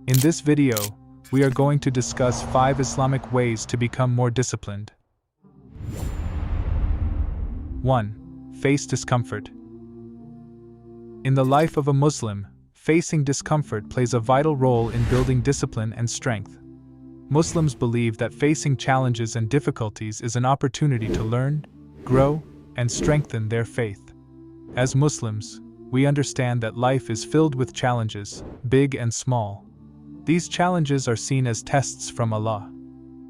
In this video, we are going to discuss 5 Islamic ways to become more disciplined. 1. Face discomfort. In the life of a Muslim, facing discomfort plays a vital role in building discipline and strength. Muslims believe that facing challenges and difficulties is an opportunity to learn, grow, and strengthen their faith. As Muslims, we understand that life is filled with challenges, big and small. These challenges are seen as tests from Allah,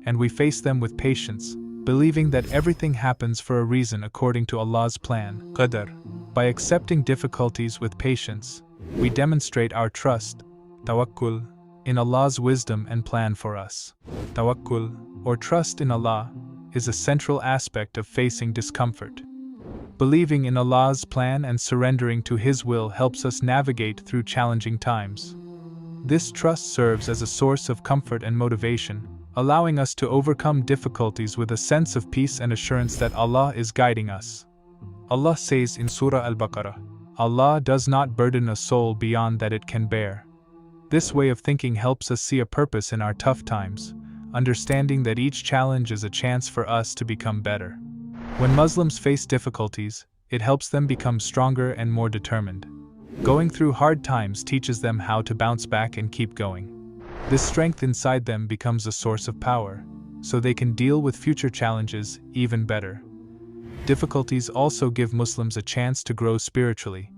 and we face them with patience, believing that everything happens for a reason according to Allah's plan, Qadr. By accepting difficulties with patience, we demonstrate our trust, tawakkul, in Allah's wisdom and plan for us. Tawakkul, or trust in Allah, is a central aspect of facing discomfort. Believing in Allah's plan and surrendering to His will helps us navigate through challenging times. This trust serves as a source of comfort and motivation, allowing us to overcome difficulties with a sense of peace and assurance that Allah is guiding us. Allah says in Surah Al-Baqarah, "Allah does not burden a soul beyond that it can bear." This way of thinking helps us see a purpose in our tough times, understanding that each challenge is a chance for us to become better. When Muslims face difficulties, it helps them become stronger and more determined. Going through hard times teaches them how to bounce back and keep going. This strength inside them becomes a source of power, so they can deal with future challenges even better. Difficulties also give Muslims a chance to grow spiritually.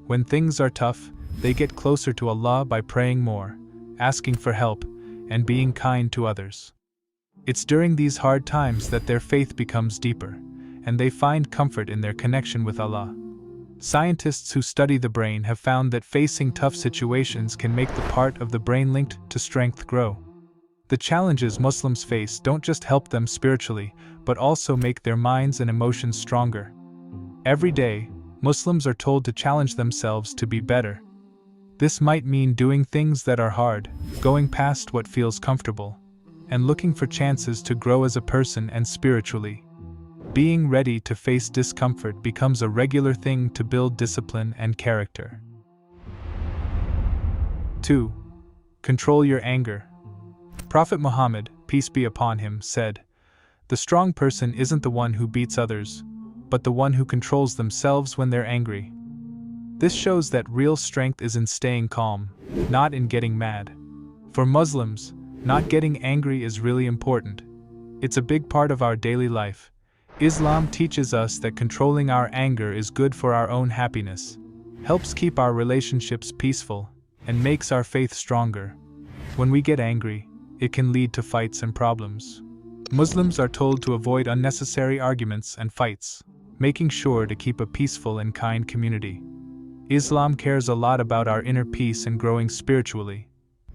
When things are tough, they get closer to Allah by praying more, asking for help, and being kind to others. It's during these hard times that their faith becomes deeper, and they find comfort in their connection with Allah. Scientists who study the brain have found that facing tough situations can make the part of the brain linked to strength grow. The challenges Muslims face don't just help them spiritually, but also make their minds and emotions stronger. Every day, Muslims are told to challenge themselves to be better. This might mean doing things that are hard, going past what feels comfortable, and looking for chances to grow as a person and spiritually. Being ready to face discomfort becomes a regular thing to build discipline and character. 2. Control your anger. Prophet Muhammad, peace be upon him, said, "The strong person isn't the one who beats others, but the one who controls themselves when they're angry." This shows that real strength is in staying calm, not in getting mad. For Muslims, not getting angry is really important. It's a big part of our daily life. Islam teaches us that controlling our anger is good for our own happiness, helps keep our relationships peaceful, and makes our faith stronger. When we get angry, it can lead to fights and problems. Muslims are told to avoid unnecessary arguments and fights, making sure to keep a peaceful and kind community. Islam cares a lot about our inner peace and growing spiritually.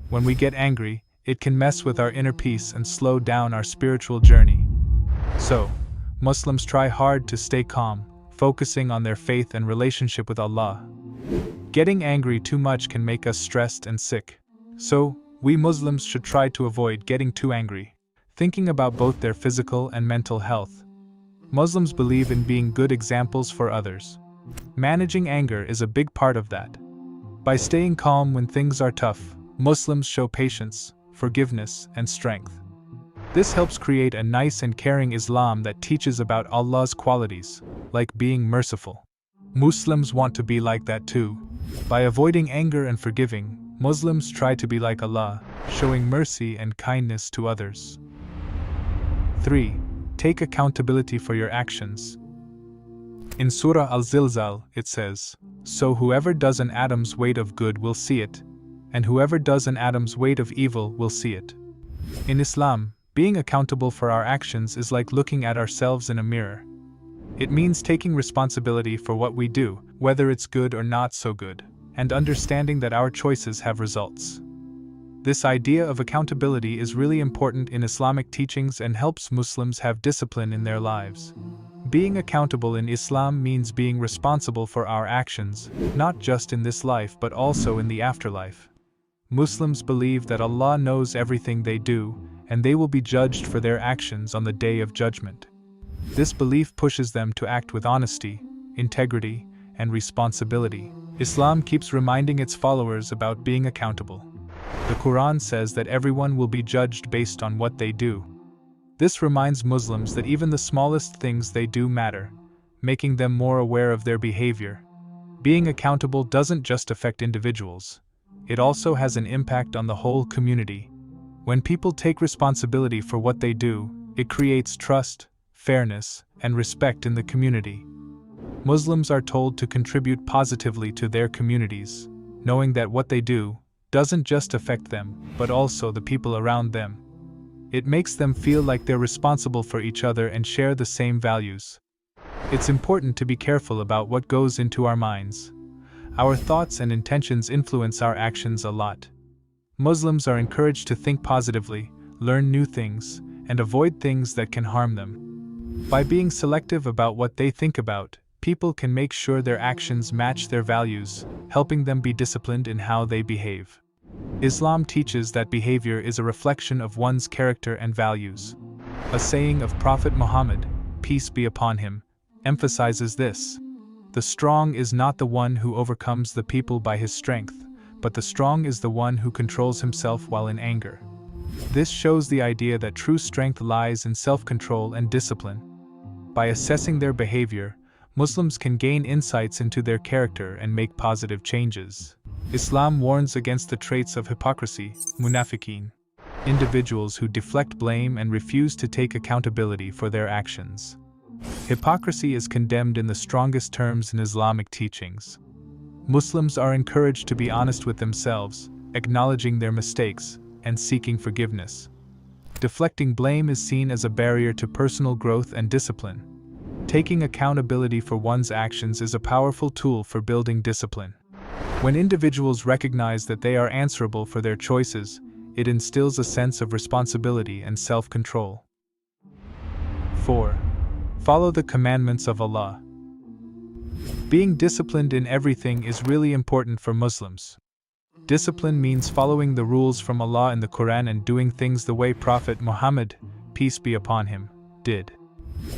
When we get angry, it can mess with our inner peace and slow down our spiritual journey. So, Muslims try hard to stay calm, focusing on their faith and relationship with Allah. Getting angry too much can make us stressed and sick. So, we Muslims should try to avoid getting too angry, thinking about both their physical and mental health. Muslims believe in being good examples for others. Managing anger is a big part of that. By staying calm when things are tough, Muslims show patience, forgiveness, and strength. This helps create a nice and caring Islam that teaches about Allah's qualities, like being merciful. Muslims want to be like that too. By avoiding anger and forgiving, Muslims try to be like Allah, showing mercy and kindness to others. 3. Take accountability for your actions. In Surah Al-Zilzal, it says, "So whoever does an atom's weight of good will see it, and whoever does an atom's weight of evil will see it." In Islam, being accountable for our actions is like looking at ourselves in a mirror. It means taking responsibility for what we do, whether it's good or not so good, and understanding that our choices have results. This idea of accountability is really important in Islamic teachings and helps Muslims have discipline in their lives. Being accountable in Islam means being responsible for our actions, not just in this life but also in the afterlife. Muslims believe that Allah knows everything they do, and they will be judged for their actions on the Day of Judgment. This belief pushes them to act with honesty, integrity, and responsibility. Islam keeps reminding its followers about being accountable. The Quran says that everyone will be judged based on what they do. This reminds Muslims that even the smallest things they do matter, making them more aware of their behavior. Being accountable doesn't just affect individuals, it also has an impact on the whole community. When people take responsibility for what they do, it creates trust, fairness, and respect in the community. Muslims are told to contribute positively to their communities, knowing that what they do doesn't just affect them, but also the people around them. It makes them feel like they're responsible for each other and share the same values. It's important to be careful about what goes into our minds. Our thoughts and intentions influence our actions a lot. Muslims are encouraged to think positively, learn new things, and avoid things that can harm them. By being selective about what they think about, people can make sure their actions match their values, helping them be disciplined in how they behave. Islam teaches that behavior is a reflection of one's character and values. A saying of Prophet Muhammad, peace be upon him, emphasizes this. The strong is not the one who overcomes the people by his strength, but the strong is the one who controls himself while in anger. This shows the idea that true strength lies in self-control and discipline. By assessing their behavior, Muslims can gain insights into their character and make positive changes. Islam warns against the traits of hypocrisy, munafiqeen, individuals who deflect blame and refuse to take accountability for their actions. Hypocrisy is condemned in the strongest terms in Islamic teachings. Muslims are encouraged to be honest with themselves, acknowledging their mistakes, and seeking forgiveness. Deflecting blame is seen as a barrier to personal growth and discipline. Taking accountability for one's actions is a powerful tool for building discipline. When individuals recognize that they are answerable for their choices, it instills a sense of responsibility and self-control. 4. Follow the commandments of Allah. Being disciplined in everything is really important for Muslims. Discipline means following the rules from Allah in the Quran and doing things the way Prophet Muhammad, peace be upon him, did.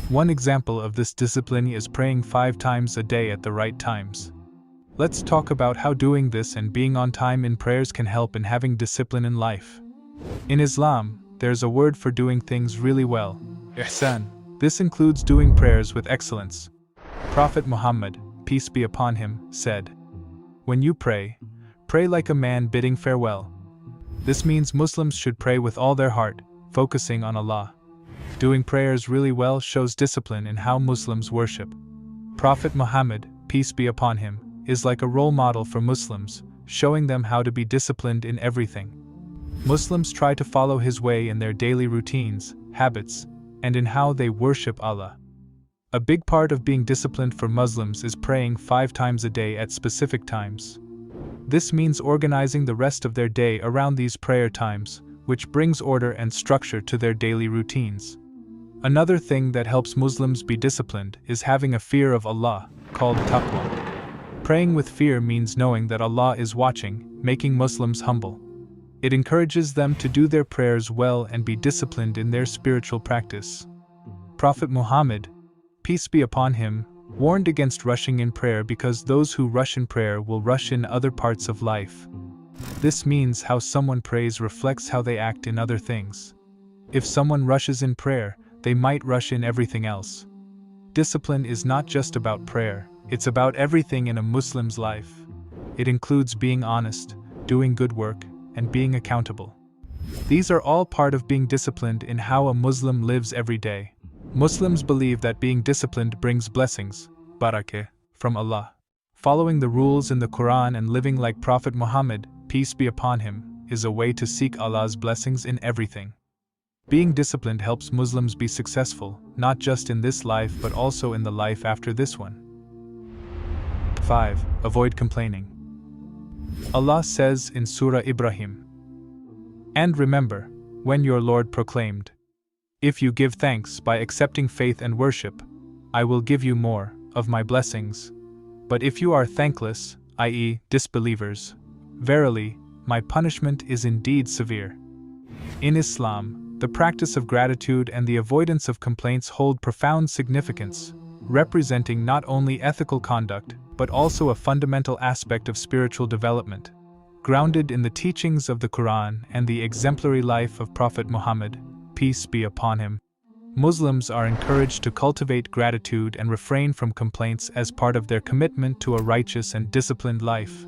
One example of this discipline is praying 5 times a day at the right times. Let's talk about how doing this and being on time in prayers can help in having discipline in life. In Islam, there's a word for doing things really well, ihsan. This includes doing prayers with excellence. Prophet Muhammad, peace be upon him, said, "When you pray, pray like a man bidding farewell." This means Muslims should pray with all their heart, focusing on Allah. Doing prayers really well shows discipline in how Muslims worship. Prophet Muhammad, peace be upon him, is like a role model for Muslims, showing them how to be disciplined in everything. Muslims try to follow his way in their daily routines, habits, and in how they worship Allah. A big part of being disciplined for Muslims is praying 5 times a day at specific times. This means organizing the rest of their day around these prayer times, which brings order and structure to their daily routines. Another thing that helps Muslims be disciplined is having a fear of Allah, called taqwa. Praying with fear means knowing that Allah is watching, making Muslims humble. It encourages them to do their prayers well and be disciplined in their spiritual practice. Prophet Muhammad, peace be upon him, warned against rushing in prayer because those who rush in prayer will rush in other parts of life. This means how someone prays reflects how they act in other things. If someone rushes in prayer, they might rush in everything else. Discipline is not just about prayer, it's about everything in a Muslim's life. It includes being honest, doing good work, and being accountable. These are all part of being disciplined in how a Muslim lives every day. Muslims believe that being disciplined brings blessings, barakah, from Allah. Following the rules in the Quran and living like Prophet Muhammad, peace be upon him, is a way to seek Allah's blessings in everything. Being disciplined helps Muslims be successful, not just in this life but also in the life after this one. 5. Avoid complaining. Allah says in Surah Ibrahim, "And remember, when your Lord proclaimed, 'If you give thanks by accepting faith and worship, I will give you more of my blessings. But if you are thankless, i.e., disbelievers, verily, my punishment is indeed severe.'" In Islam, the practice of gratitude and the avoidance of complaints hold profound significance, representing not only ethical conduct, but also a fundamental aspect of spiritual development. Grounded in the teachings of the Quran and the exemplary life of Prophet Muhammad, peace be upon him, Muslims are encouraged to cultivate gratitude and refrain from complaints as part of their commitment to a righteous and disciplined life.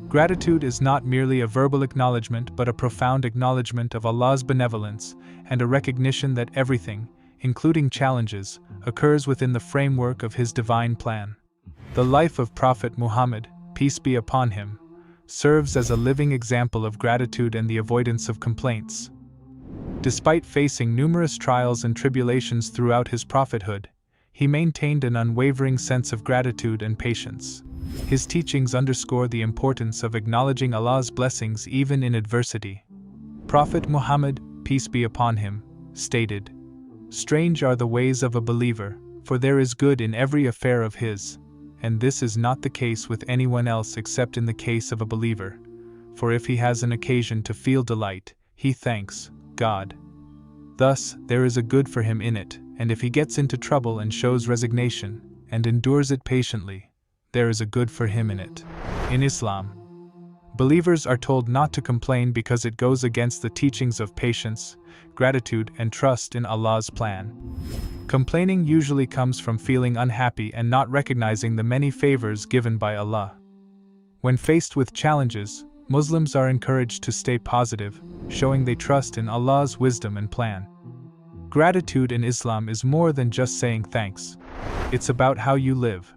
Gratitude is not merely a verbal acknowledgement but a profound acknowledgement of Allah's benevolence and a recognition that everything, including challenges, occurs within the framework of His divine plan. The life of Prophet Muhammad, peace be upon him, serves as a living example of gratitude and the avoidance of complaints. Despite facing numerous trials and tribulations throughout his prophethood, he maintained an unwavering sense of gratitude and patience. His teachings underscore the importance of acknowledging Allah's blessings even in adversity. Prophet Muhammad, peace be upon him, stated, "Strange are the ways of a believer, for there is good in every affair of his, and this is not the case with anyone else except in the case of a believer. For if he has an occasion to feel delight, he thanks God. Thus, there is a good for him in it, and if he gets into trouble and shows resignation, and endures it patiently, there is a good for him in it." In Islam, believers are told not to complain because it goes against the teachings of patience, gratitude, and trust in Allah's plan. Complaining usually comes from feeling unhappy and not recognizing the many favors given by Allah. When faced with challenges, Muslims are encouraged to stay positive, showing they trust in Allah's wisdom and plan. Gratitude in Islam is more than just saying thanks. It's about how you live.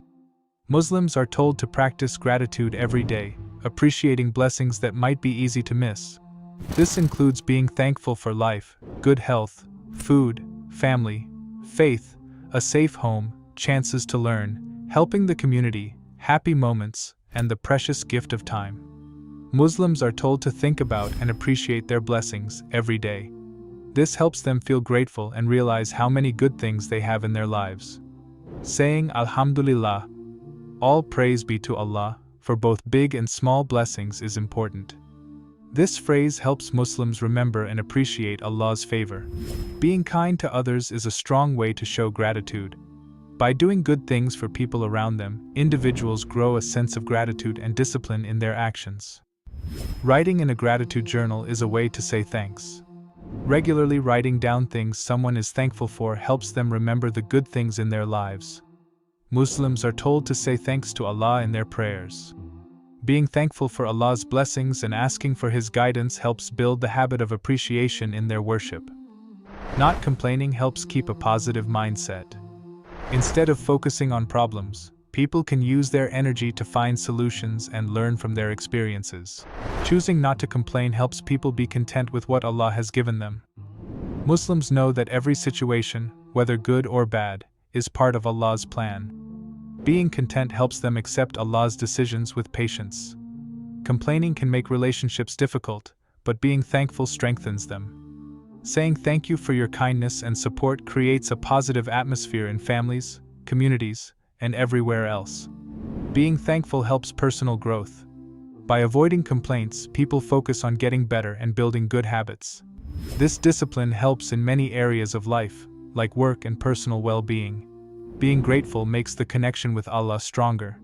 Muslims are told to practice gratitude every day, appreciating blessings that might be easy to miss. This includes being thankful for life, good health, food, family, faith, a safe home, chances to learn, helping the community, happy moments, and the precious gift of time. Muslims are told to think about and appreciate their blessings every day. This helps them feel grateful and realize how many good things they have in their lives. Saying Alhamdulillah, all praise be to Allah, for both big and small blessings is important. This phrase helps Muslims remember and appreciate Allah's favor. Being kind to others is a strong way to show gratitude. By doing good things for people around them, individuals grow a sense of gratitude and discipline in their actions. Writing in a gratitude journal is a way to say thanks. Regularly writing down things someone is thankful for helps them remember the good things in their lives. Muslims are told to say thanks to Allah in their prayers. Being thankful for Allah's blessings and asking for His guidance helps build the habit of appreciation in their worship. Not complaining helps keep a positive mindset. Instead of focusing on problems, people can use their energy to find solutions and learn from their experiences. Choosing not to complain helps people be content with what Allah has given them. Muslims know that every situation, whether good or bad, is part of Allah's plan. Being content helps them accept Allah's decisions with patience. Complaining can make relationships difficult, but being thankful strengthens them. Saying thank you for your kindness and support creates a positive atmosphere in families, communities, and everywhere else. Being thankful helps personal growth. By avoiding complaints, people focus on getting better and building good habits. This discipline helps in many areas of life, like work and personal well-being. Being grateful makes the connection with Allah stronger.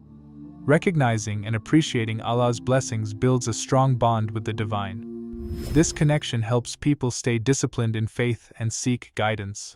Recognizing and appreciating Allah's blessings builds a strong bond with the divine. This connection helps people stay disciplined in faith and seek guidance.